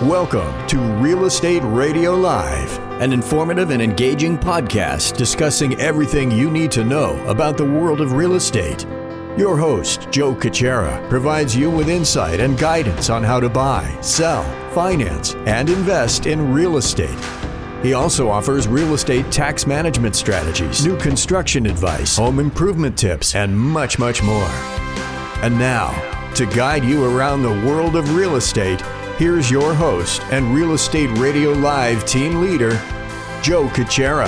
Welcome to Real Estate Radio Live, an informative and engaging podcast discussing everything you need to know about the world of real estate. Your host, Joe Caccera, provides you with insight and guidance on how to buy, sell, finance, and invest in real estate. He also offers real estate tax management strategies, new construction advice, home improvement tips, and much, much more. And now, to guide you around the world of real estate, here's your host and Real Estate Radio Live team leader, Joe Caccera.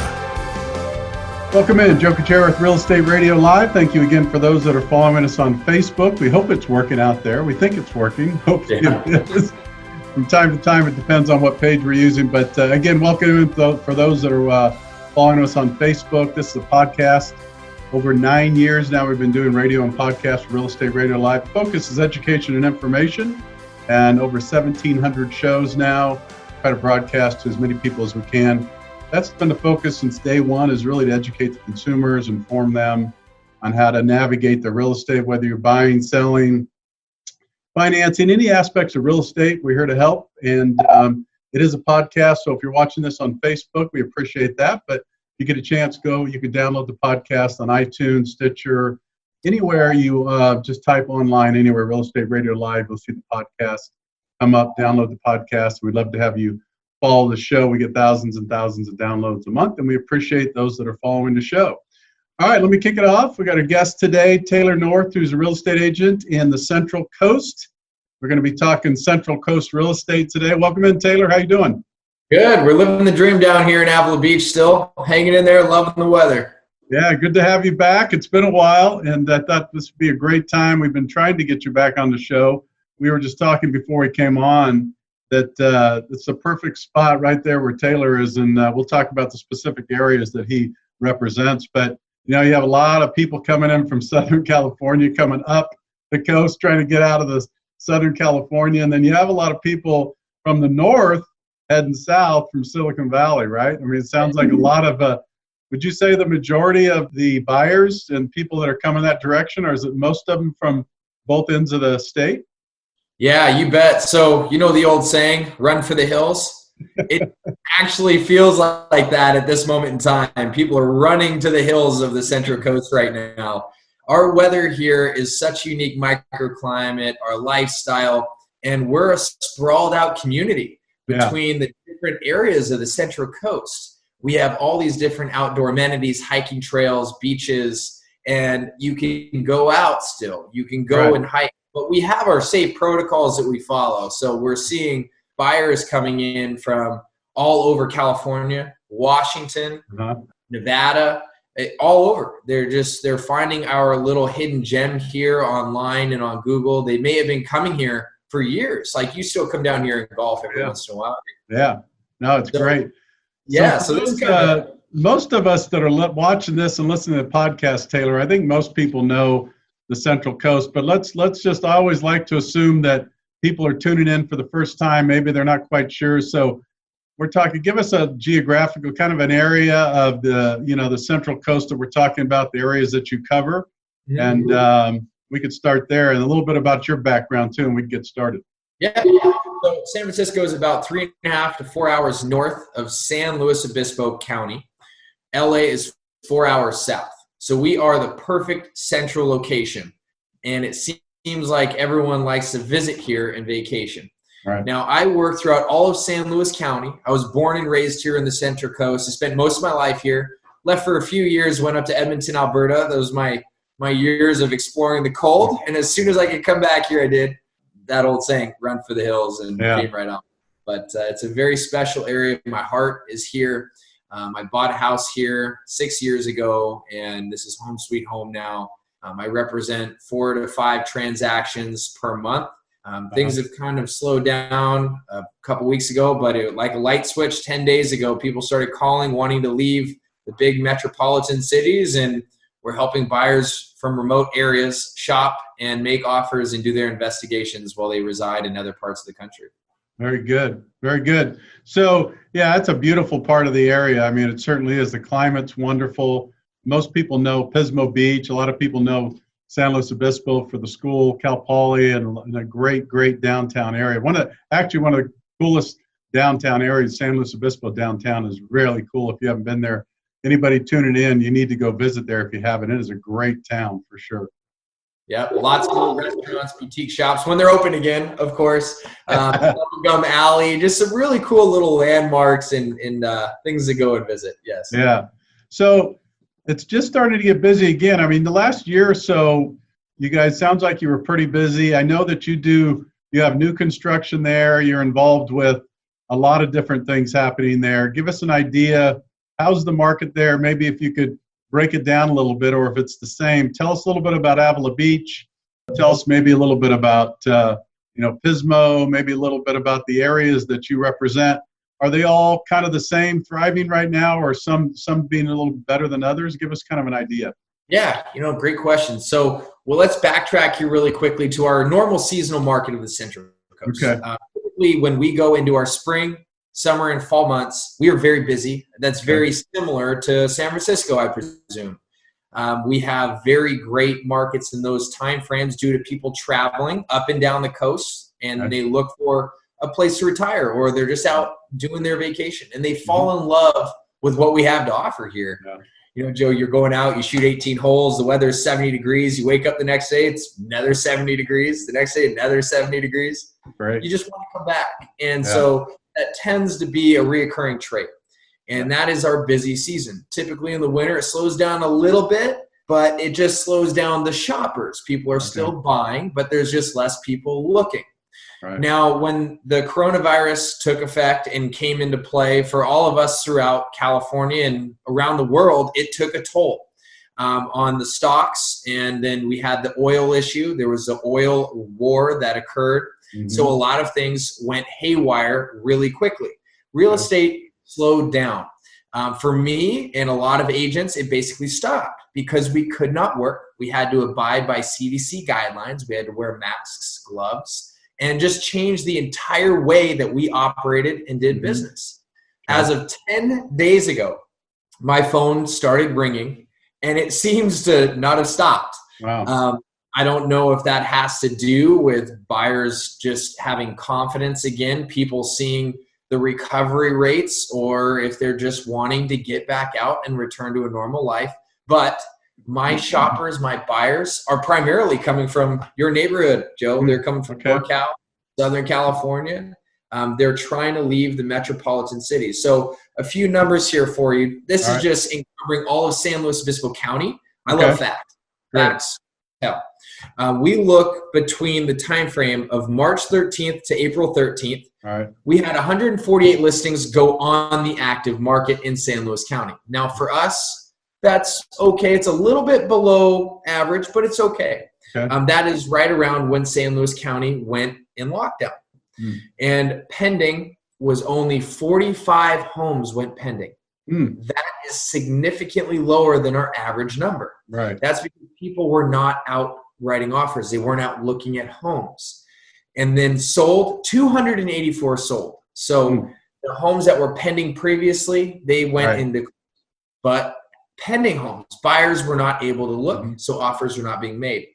Welcome in, Joe Caccera with Real Estate Radio Live. Thank you again for those that are following us on Facebook. We hope it's working out there. We think it's working. Hopefully it is. From time to time, it depends on what page we're using. But again, welcome for those that are following us on Facebook. This is a podcast. Over 9 years now, we've been doing radio and podcast, Real Estate Radio Live. The focus is education and information. And over 1,700 shows now, try to broadcast to as many people as we can. That's been the focus since day one, is really to educate the consumers, inform them on how to navigate the real estate, whether you're buying, selling, financing, any aspects of real estate. We're here to help. And it is a podcast, so if you're watching this on Facebook, we appreciate that. But if you get a chance, you can download the podcast on iTunes, Stitcher, anywhere you just type online, anywhere, Real Estate Radio Live, you'll see the podcast come up, download the podcast. We'd love to have you follow the show. We get thousands and thousands of downloads a month, and we appreciate those that are following the show. All right, let me kick it off. We got our guest today, Taylor North, who's a real estate agent in the Central Coast. We're going to be talking Central Coast real estate today. Welcome in, Taylor. How you doing? Good. We're living the dream down here in Avila Beach still, hanging in there, loving the weather. Yeah, good to have you back. It's been a while, and I thought this would be a great time. We've been trying to get you back on the show. We were just talking before we came on that it's a perfect spot right there where Taylor is, and we'll talk about the specific areas that he represents. But, you know, you have a lot of people coming in from Southern California, coming up the coast, trying to get out of the Southern California, and then you have a lot of people from the north heading south from Silicon Valley, right? I mean, it sounds like a lot of would you say the majority of the buyers and people that are coming that direction, or is it most of them from both ends of the state? Yeah, you bet. So, you know the old saying, run for the hills? It actually feels like that at this moment in time. People are running to the hills of the Central Coast right now. Our weather here is such a unique microclimate, our lifestyle, and we're a sprawled out community between the different areas of the Central Coast. We have all these different outdoor amenities, hiking trails, beaches, and you can go out still. You can go and hike. But we have our safe protocols that we follow. So we're seeing buyers coming in from all over California, Washington, Nevada, all over. They're finding our little hidden gem here online and on Google. They may have been coming here for years. Like, you still come down here and golf every once in a while. Yeah. No, it's great. Yeah, so this most of us that are watching this and listening to the podcast, Taylor, I think most people know the Central Coast, but let's just, I always like to assume that people are tuning in for the first time. Maybe they're not quite sure. So we're talking, give us a geographical kind of an area of the Central Coast that we're talking about, the areas that you cover. Mm-hmm. And we could start there, and a little bit about your background too, and we can get started. Yeah. So San Francisco is about 3.5 to 4 hours north of San Luis Obispo County. LA is 4 hours south. So we are the perfect central location. And it seems like everyone likes to visit here and vacation. Right. Now, I work throughout all of San Luis County. I was born and raised here in the Central Coast. I spent most of my life here. Left for a few years, went up to Edmonton, Alberta. That was my years of exploring the cold. And as soon as I could come back here, I did. That old saying, run for the hills, and came right on. But it's a very special area. My heart is here. I bought a house here 6 years ago, and this is home sweet home now. I represent 4 to 5 transactions per month. Things have kind of slowed down a couple weeks ago, but like a light switch 10 days ago, people started calling, wanting to leave the big metropolitan cities, and we're helping buyers from remote areas shop and make offers and do their investigations while they reside in other parts of the country. Very good. Very good. So, yeah, that's a beautiful part of the area. I mean, it certainly is. The climate's wonderful. Most people know Pismo Beach. A lot of people know San Luis Obispo for the school, Cal Poly, and a great, great downtown area. One of the coolest downtown areas. San Luis Obispo downtown is really cool. If you haven't been there, anybody tuning in, you need to go visit there if you haven't. It is a great town for sure. Yeah, lots of little restaurants, boutique shops when they're open again, of course. Gum Alley, just some really cool little landmarks and things to go and visit. Yes. Yeah. So it's just starting to get busy again. I mean, the last year or so, you guys, sounds like you were pretty busy. I know that you have new construction there. You're involved with a lot of different things happening there. Give us an idea. How's the market there? Maybe if you could break it down a little bit, or if it's the same. Tell us a little bit about Avila Beach. Tell us maybe a little bit about Pismo, maybe a little bit about the areas that you represent. Are they all kind of the same, thriving right now, or some being a little better than others? Give us kind of an idea. Yeah, great question. So, let's backtrack here really quickly to our normal seasonal market of the Central Coast. Okay. Typically, when we go into our spring, summer, and fall months, we are very busy. That's very similar to San Francisco, I presume. We have very great markets in those time frames due to people traveling up and down the coast, and they look for a place to retire, or they're just out doing their vacation, and they fall in love with what we have to offer here. Yeah. Joe, you're going out, you shoot 18 holes, the weather's 70 degrees, you wake up the next day, it's another 70 degrees, the next day, another 70 degrees. Right. You just want to come back. And so that tends to be a reoccurring trait. And that is our busy season. Typically in the winter, it slows down a little bit, but it just slows down the shoppers. People are still buying, but there's just less people looking. Right. Now, when the coronavirus took effect and came into play for all of us throughout California and around the world, it took a toll on the stocks. And then we had the oil issue. There was the oil war that occurred. So a lot of things went haywire really quickly. Real estate slowed down. For me and a lot of agents, it basically stopped because we could not work. We had to abide by CDC guidelines. We had to wear masks, gloves, and just change the entire way that we operated and did business. As of 10 days ago, my phone started ringing, and it seems to not have stopped. Wow. I don't know if that has to do with buyers just having confidence again, people seeing the recovery rates, or if they're just wanting to get back out and return to a normal life. But my shoppers, my buyers are primarily coming from your neighborhood, Joe. They're coming from NorCal, Southern California. They're trying to leave the metropolitan cities. So a few numbers here for you. This is just encumbering all of San Luis Obispo County. I love facts. Facts. Yeah. We look between the time frame of March 13th to April 13th. We had 148 listings go on the active market in San Luis County. Now, for us, that's okay. It's a little bit below average, but it's okay. That is right around when San Luis County went in lockdown. And pending was only 45 homes went pending. That is significantly lower than our average number. That's because people were not out writing offers. They weren't out looking at homes. And then sold, 284 sold. So the homes that were pending previously, they went into, but pending homes, buyers were not able to look, so offers were not being made.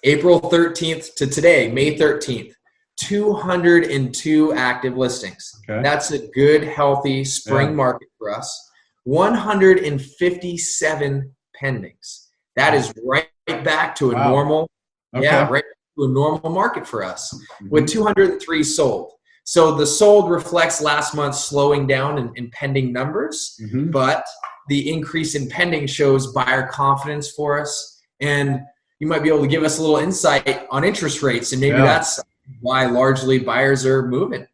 April 13th to today, May 13th, 202 active listings. That's a good, healthy spring market for us. 157 pendings. That is right back to a normal, right to a normal market for us, with 203 sold. So the sold reflects last month's slowing down in pending numbers, but the increase in pending shows buyer confidence for us. And you might be able to give us a little insight on interest rates, and maybe that's why largely buyers are moving.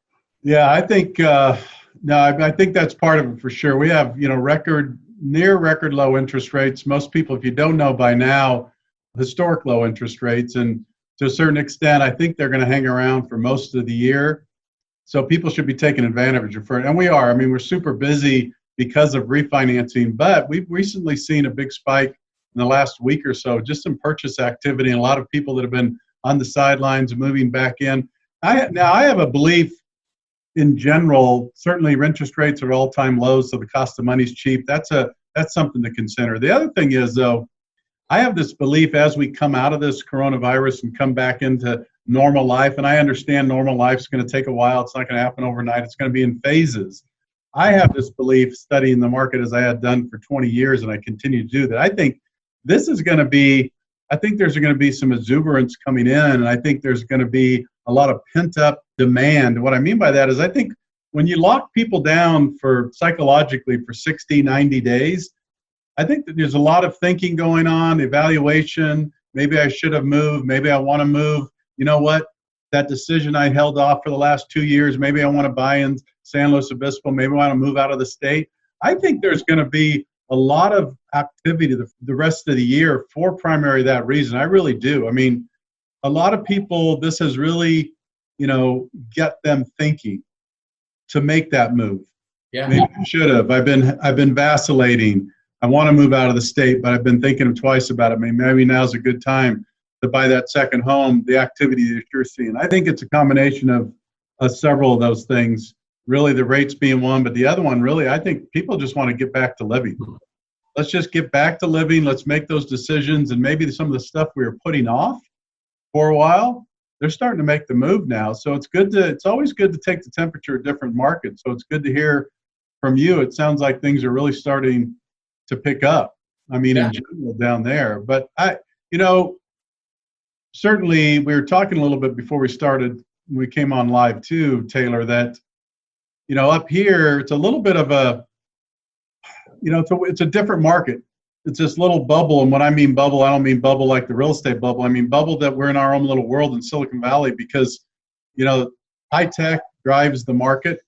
Yeah, I think I think that's part of it for sure. We have near record low interest rates. Most people, if you don't know by now, historic low interest rates, and to a certain extent, I think they're going to hang around for most of the year. So people should be taking advantage of it, and we are. I mean, we're super busy because of refinancing, but we've recently seen a big spike in the last week or so, just some purchase activity, and a lot of people that have been on the sidelines moving back in. I have a belief in general, certainly interest rates are all-time lows, so the cost of money is cheap. That's something to consider. The other thing is, though, I have this belief as we come out of this coronavirus and come back into normal life. And I understand normal life's going to take a while. It's not going to happen overnight. It's going to be in phases. I have this belief, studying the market as I had done for 20 years, and I continue to do that. I think this is going to be, I think there's going to be some exuberance coming in, and I think there's going to be a lot of pent-up demand. What I mean by that is I think when you lock people down for psychologically for 60, 90 days, I think that there's a lot of thinking going on, evaluation. Maybe I should have moved. Maybe I want to move. You know what? That decision I held off for the last 2 years, maybe I want to buy in San Luis Obispo. Maybe I want to move out of the state. I think there's going to be a lot of activity the rest of the year for primarily that reason. I really do. I mean, a lot of people, this has really, get them thinking to make that move. Yeah. Maybe I should have. I've been vacillating. I want to move out of the state, but I've been thinking twice about it. Maybe now's a good time to buy that second home, the activity that you're seeing. I think it's a combination of several of those things. Really, the rates being one, but the other one, really, I think people just want to get back to living. Let's just get back to living. Let's make those decisions. And maybe some of the stuff we were putting off for a while, they're starting to make the move now. So it's always good to take the temperature of different markets. So it's good to hear from you. It sounds like things are really starting to pick up. I mean, in general down there. But certainly we were talking a little bit before we started, we came on live too, Taylor, that, up here, it's a little bit of a, it's a different market. It's this little bubble. And when I mean bubble, I don't mean bubble like the real estate bubble. I mean bubble that we're in our own little world in Silicon Valley because, high tech drives the market.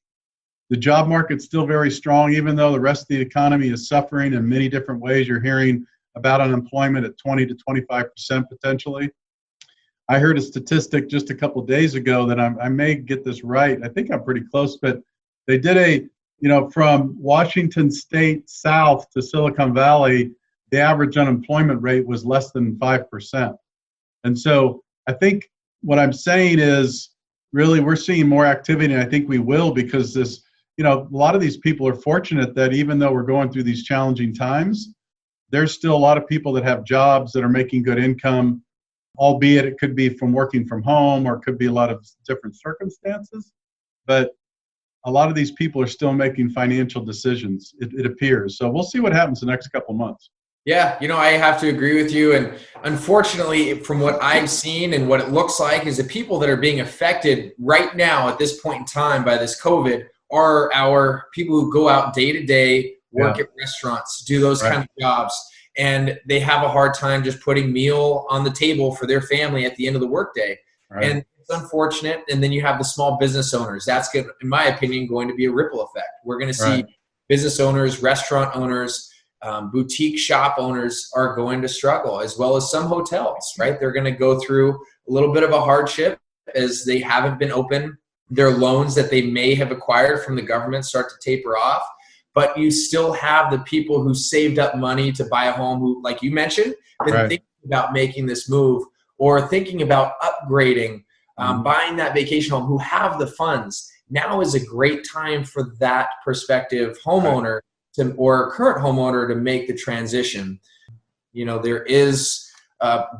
The job market's still very strong, even though the rest of the economy is suffering in many different ways. You're hearing about unemployment at 20 to 25% potentially. I heard a statistic just a couple of days ago that I may get this right. I think I'm pretty close, but they did from Washington State south to Silicon Valley, the average unemployment rate was less than 5%. And so I think what I'm saying is really we're seeing more activity, and I think we will because this, a lot of these people are fortunate that even though we're going through these challenging times, there's still a lot of people that have jobs that are making good income, albeit it could be from working from home or it could be a lot of different circumstances. But a lot of these people are still making financial decisions, it appears. So we'll see what happens the next couple of months. Yeah, I have to agree with you. And unfortunately, from what I've seen and what it looks like is the people that are being affected right now at this point in time by this COVID are our people who go out day to day, work at restaurants, do those kind of jobs. And they have a hard time just putting meal on the table for their family at the end of the workday. Right. And it's unfortunate. And then you have the small business owners. That's good, in my opinion, going to be a ripple effect. We're going to see business owners, restaurant owners, boutique shop owners are going to struggle, as well as some hotels, right? They're going to go through a little bit of a hardship as they haven't been open. Their loans that they may have acquired from the government start to taper off. But you still have the people who saved up money to buy a home who, like you mentioned, been thinking about making this move or thinking about upgrading, buying that vacation home, who have the funds. Now is a great time for that prospective homeowner or current homeowner to make the transition. There is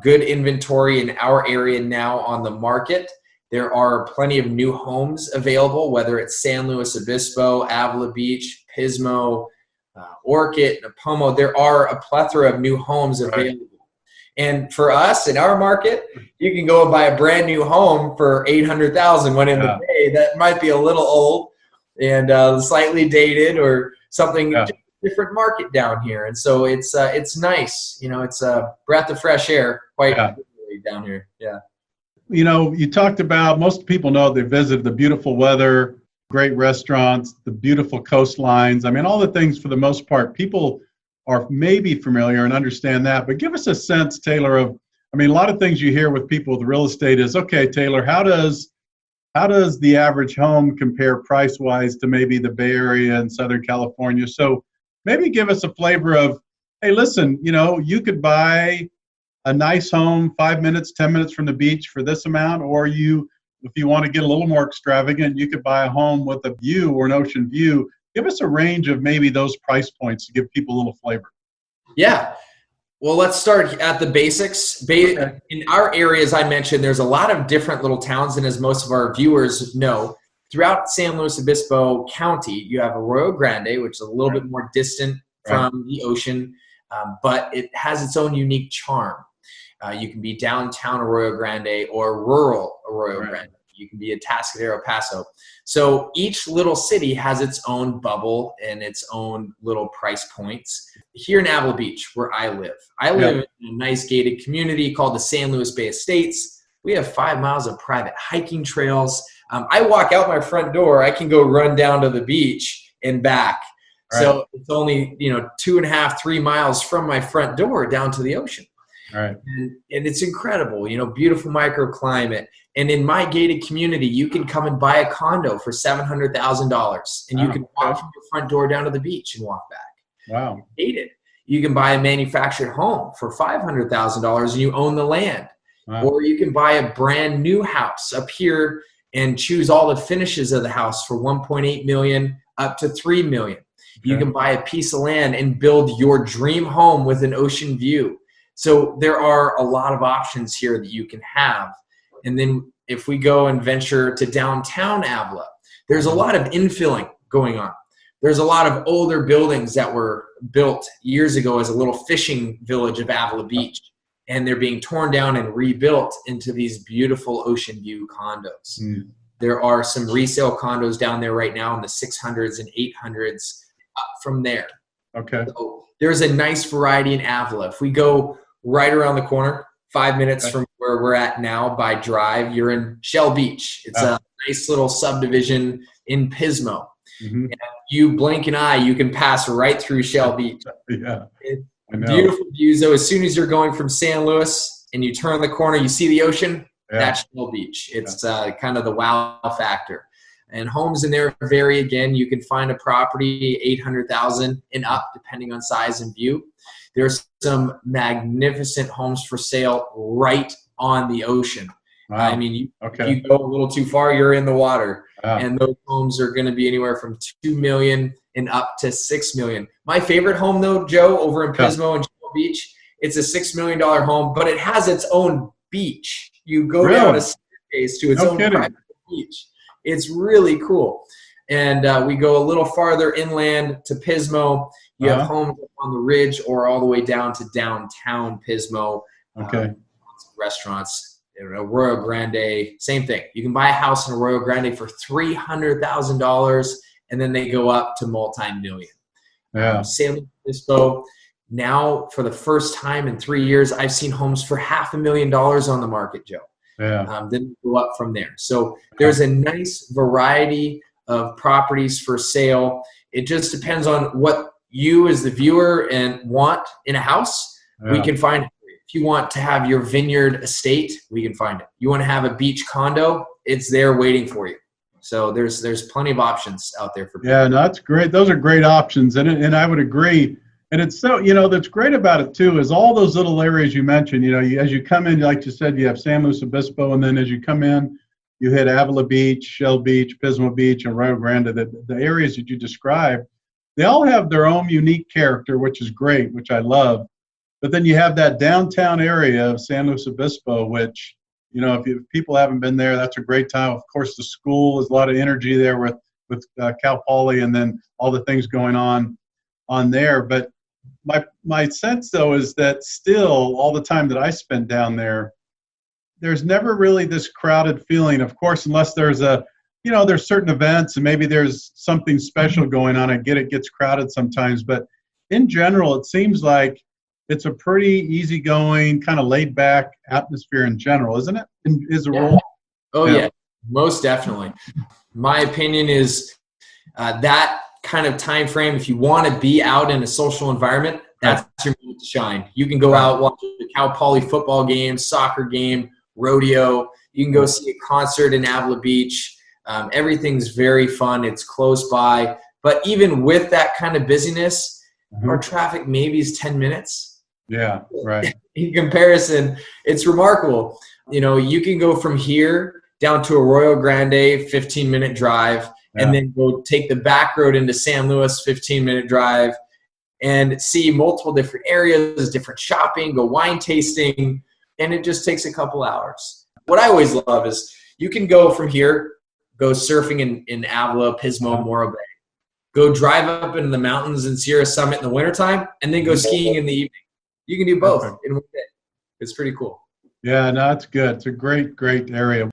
good inventory in our area now on the market. There are plenty of new homes available, whether it's San Luis Obispo, Avila Beach, Pismo, Orchid, Napomo. There are a plethora of new homes available. And for us in our market, you can go and buy a brand new home for $800,000 when in the Bay that might be a little old and slightly dated or something different market down here. And so it's nice. It's a breath of fresh air quite down here. Yeah. You talked about, most people know they visited the beautiful weather, great restaurants, the beautiful coastlines. I mean, all the things for the most part, people are maybe familiar and understand that. But give us a sense, Taylor, of, a lot of things you hear with people with real estate is, okay, Taylor, how does the average home compare price-wise to maybe the Bay Area and Southern California? So maybe give us a flavor of, hey, listen, you could buy a nice home 5 minutes, 10 minutes from the beach for this amount, or if you want to get a little more extravagant, you could buy a home with a view or an ocean view. Give us a range of maybe those price points to give people a little flavor. Yeah. Well, let's start at the basics. Okay. In our area, as I mentioned, there's a lot of different little towns, and as most of our viewers know, throughout San Luis Obispo County, you have Arroyo Grande, which is a little bit more distant from the ocean, but it has its own unique charm. You can be downtown Arroyo Grande or rural Arroyo Grande. You can be in Atascadero, Paso. So each little city has its own bubble and its own little price points. Here in Avila Beach, where I live in a nice gated community called the San Luis Bay Estates. We have 5 miles of private hiking trails. I walk out my front door, I can go run down to the beach and back. Right. So it's only 2.5, 3 miles from my front door down to the ocean. Right. And it's incredible, beautiful microclimate. And in my gated community, you can come and buy a condo for $700,000, and you can walk from your front door down to the beach and walk back. Wow. Gated. You can buy a manufactured home for $500,000 and you own the land. Wow. Or you can buy a brand new house up here and choose all the finishes of the house for $1.8 million up to $3 million. Okay. You can buy a piece of land and build your dream home with an ocean view. So there are a lot of options here that you can have. And then if we go and venture to downtown Avila, there's a lot of infilling going on. There's a lot of older buildings that were built years ago as a little fishing village of Avila Beach, and they're being torn down and rebuilt into these beautiful ocean view condos. Mm. There are some resale condos down there right now in the 600s and 800s up from there. Okay. So there's a nice variety in Avila. If we go right around the corner, 5 minutes from where we're at now by drive, you're in Shell Beach. It's a nice little subdivision in Pismo. Mm-hmm. And you blink an eye, you can pass right through Shell Beach. Yeah. Beautiful views, though. As soon as you're going from San Luis and you turn the corner, you see the ocean, that's Shell Beach. It's kind of the wow factor. And homes in there vary again. You can find a property $800,000 and up, depending on size and view. There's some magnificent homes for sale right on the ocean. Wow. I mean, you go a little too far, you're in the water. Wow. And those homes are going to be anywhere from $2 million and up to $6 million. My favorite home, though, Joe, over in Pismo and Shell Beach, it's a $6 million home, but it has its own beach. You go down a staircase to its own private beach. It's really cool. And we go a little farther inland to Pismo. You have homes on the ridge or all the way down to downtown Pismo. Restaurants. Arroyo Grande, same thing. You can buy a house in Arroyo Grande for $300,000, and then they go up to multi-million. San Luis Obispo, now for the first time in 3 years, I've seen homes for $500,000 on the market, Joe. Then go up from there. So there's a nice variety of properties for sale. It just depends on what you as the viewer and want in a house. We can find it. If you want to have your vineyard estate, we can find it. You want to have a beach condo, it's there waiting for you. So there's plenty of options out there for people. Yeah, no, that's great. Those are great options, and I would agree. And it's so, that's great about it too, is all those little areas you mentioned. As you come in, like you said, you have San Luis Obispo, and then as you come in, you hit Avila Beach, Shell Beach, Pismo Beach, and Rio Grande. The areas that you described, they all have their own unique character, which is great, which I love. But then you have that downtown area of San Luis Obispo, which, if people haven't been there, that's a great time. Of course, the school, there's a lot of energy there with Cal Poly, and then all the things going on there. But my sense, though, is that still all the time that I spend down there, there's never really this crowded feeling. Of course, unless there's there's certain events and maybe there's something special going on. I get it gets crowded sometimes, but in general, it seems like it's a pretty easygoing, kind of laid-back atmosphere in general, isn't it? Role? Oh, yeah, most definitely. My opinion is that kind of time frame, if you want to be out in a social environment, that's your moment to shine. You can go out, watch a Cal Poly football game, soccer game, rodeo. You can go see a concert in Avila Beach. Everything's very fun. It's close by. But even with that kind of busyness, our traffic maybe is 10 minutes. Yeah, right. In comparison, it's remarkable. You can go from here down to Arroyo Grande, 15-minute drive, and then go take the back road into San Luis, 15-minute drive, and see multiple different areas, different shopping, go wine tasting, and it just takes a couple hours. What I always love is you can go from here, go surfing in Avila, Pismo, Morro Bay, go drive up into the mountains in Sierra Summit in the wintertime, and then go skiing in the evening. You can do both in one day. It's pretty cool. Yeah, no, that's good. It's a great, great area.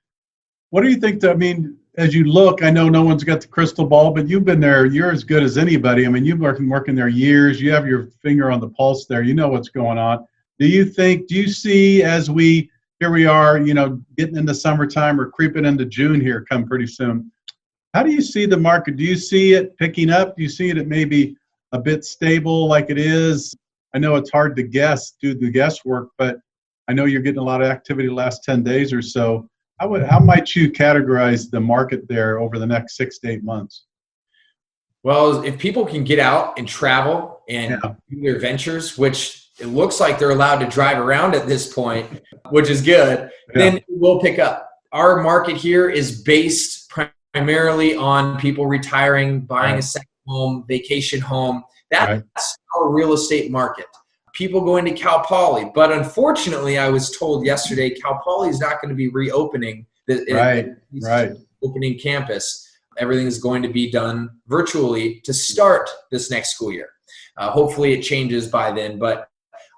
What do you think, I mean, as you look, I know no one's got the crystal ball, but you've been there. You're as good as anybody. I mean, you've been working there years. You have your finger on the pulse there. You know what's going on. Do you see as here we are, getting into summertime or creeping into June here come pretty soon. How do you see the market? Do you see it picking up? Do you see it at maybe a bit stable like it is? I know it's hard to do the guesswork, but I know you're getting a lot of activity the last 10 days or so. How might you categorize the market there over the next 6 to 8 months? Well, if people can get out and travel and do their ventures, which it looks like they're allowed to drive around at this point, which is good, then it will pick up. Our market here is based primarily on people retiring, buying a second home, vacation home. That's our real estate market. People go into Cal Poly, but unfortunately, I was told yesterday Cal Poly is not going to be reopening opening campus. Everything is going to be done virtually to start this next school year. Hopefully, it changes by then, but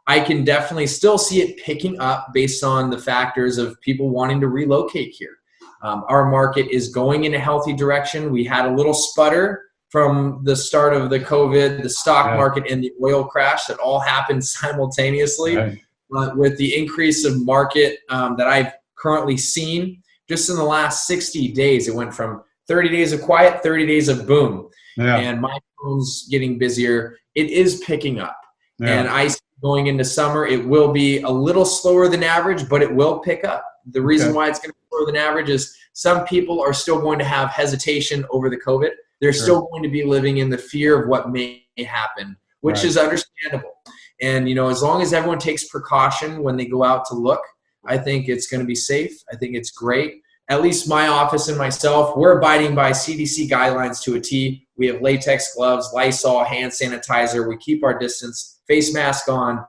I can definitely still see it picking up based on the factors of people wanting to relocate here. Our market is going in a healthy direction. We had a little sputter from the start of the COVID, the stock market, and the oil crash that all happened simultaneously. With the increase of market that I've currently seen, just in the last 60 days, it went from 30 days of quiet, 30 days of boom. And my phone's getting busier. It is picking up. And I see going into summer, it will be a little slower than average, but it will pick up. The reason why it's going to be slower than average is some people are still going to have hesitation over the COVID. They're still going to be living in the fear of what may happen, which is understandable. And, as long as everyone takes precaution when they go out to look, I think it's going to be safe. I think it's great. At least my office and myself, we're abiding by CDC guidelines to a T. We have latex gloves, Lysol, hand sanitizer. We keep our distance, face mask on.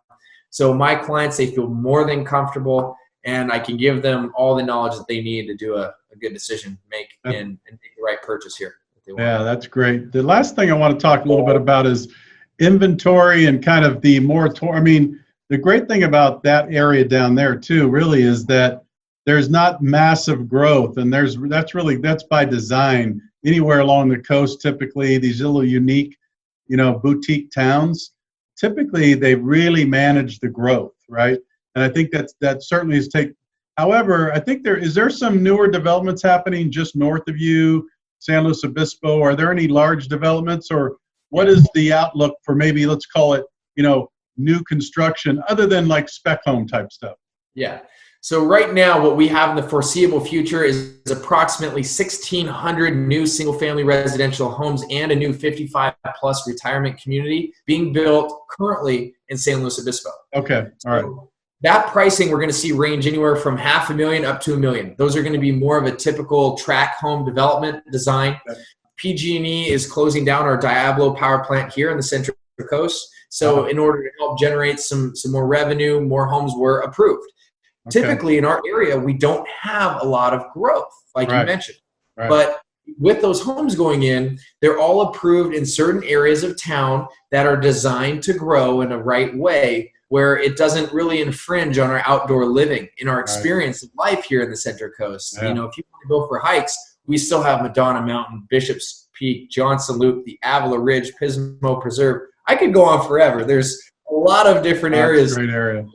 So my clients, they feel more than comfortable, and I can give them all the knowledge that they need to do a good decision, and make the right purchase here. Yeah, that's great. The last thing I want to talk a little bit about is inventory and kind of the moratorium. I mean, the great thing about that area down there too, really, is that there's not massive growth, and that's by design. Anywhere along the coast, typically these little unique, boutique towns, typically they really manage the growth, right? And I think that certainly is However, I think is there some newer developments happening just north of you, San Luis Obispo? Are there any large developments, or what is the outlook for maybe, let's call it, new construction other than like spec home type stuff? Yeah. So right now, what we have in the foreseeable future is approximately 1,600 new single-family residential homes and a new 55-plus retirement community being built currently in San Luis Obispo. Okay. All right. So that pricing we're going to see range anywhere from $500,000 up to $1 million. Those are going to be more of a typical tract home development design. Okay. PG&E is closing down our Diablo power plant here on the Central Coast. So in order to help generate some more revenue, more homes were approved. Okay. Typically in our area, we don't have a lot of growth, like you mentioned. Right. But with those homes going in, they're all approved in certain areas of town that are designed to grow in a right way, where it doesn't really infringe on our outdoor living, in our experience of life here in the Central Coast. Yeah. If you want to go for hikes, we still have Madonna Mountain, Bishop's Peak, Johnson Loop, the Avila Ridge, Pismo Preserve. I could go on forever. There's a lot of different areas. That's a great area.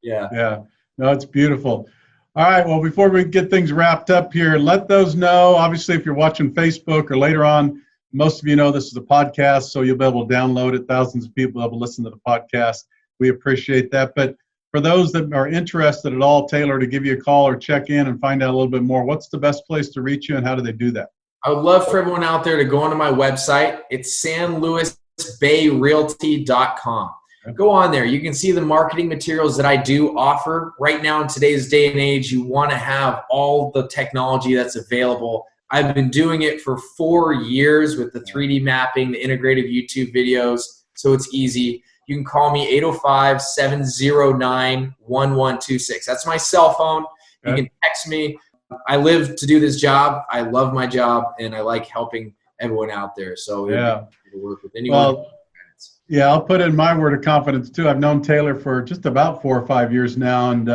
Yeah. Yeah. No, it's beautiful. All right. Well, before we get things wrapped up here, let those know. Obviously, if you're watching Facebook or later on, most of you know this is a podcast, so you'll be able to download it. Thousands of people will be able to listen to the podcast. We appreciate that. But for those that are interested at all, Taylor, to give you a call or check in and find out a little bit more, what's the best place to reach you and how do they do that? I would love for everyone out there to go onto my website. It's sanluisbayrealty.com. Go on there. You can see the marketing materials that I do offer. Right now in today's day and age, you want to have all the technology that's available. I've been doing it for 4 years with the 3D mapping, the integrated YouTube videos. so it's easy. You can call me 805-709-1126. That's my cell phone. You can text me. I live to do this job. I love my job, and I like helping everyone out there. So to work with anyone. Well, yeah, I'll put in my word of confidence too. I've known Taylor for just about 4 or 5 years now, and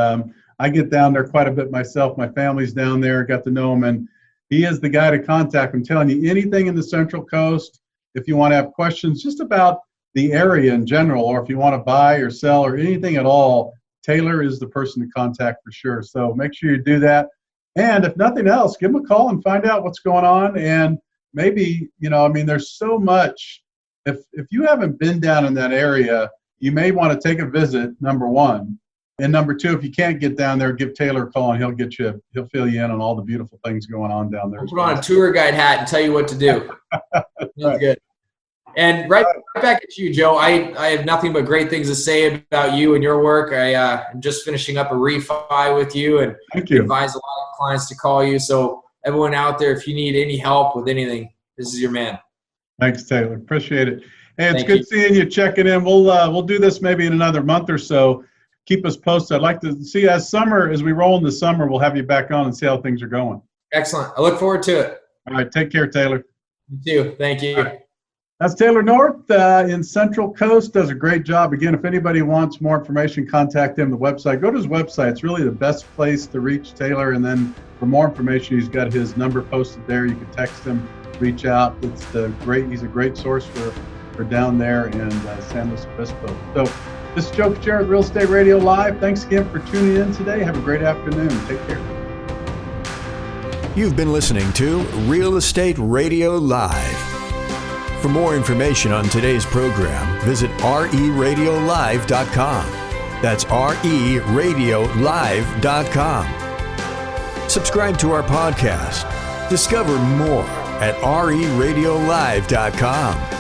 I get down there quite a bit myself. My family's down there, got to know him, and he is the guy to contact. I'm telling you, anything in the Central Coast, if you want to have questions just about the area in general, or if you want to buy or sell or anything at all, Taylor is the person to contact for sure. So make sure you do that. And if nothing else, give him a call and find out what's going on. And maybe, there's so much. If you haven't been down in that area, you may want to take a visit, number one. And number two, if you can't get down there, give Taylor a call and he'll fill you in on all the beautiful things going on down there. I'll put on a tour guide hat and tell you what to do. That's good. And right back at you, Joe. I have nothing but great things to say about you and your work. I'm just finishing up a refi with you, and Thank you. Advise a lot of clients to call you. So everyone out there, if you need any help with anything, this is your man. Thanks, Taylor. Appreciate it. Hey, it's good seeing you, checking in. We'll do this maybe in another month or so. Keep us posted. I'd like to see as we roll into summer, we'll have you back on and see how things are going. Excellent. I look forward to it. All right. Take care, Taylor. You too. Thank you. Right. That's Taylor North in Central Coast. Does a great job. Again, if anybody wants more information, contact him. The website. Go to his website. It's really the best place to reach Taylor. And then for more information, he's got his number posted there. You can text him, reach out. He's a great source for down there in San Luis Obispo. So this is Joe Kuchera with Real Estate Radio Live. Thanks again for tuning in today. Have a great afternoon. Take care. You've been listening to Real Estate Radio Live. For more information on today's program, visit RERadiolive.com. That's RERadiolive.com. Subscribe to our podcast. Discover more at RERadiolive.com.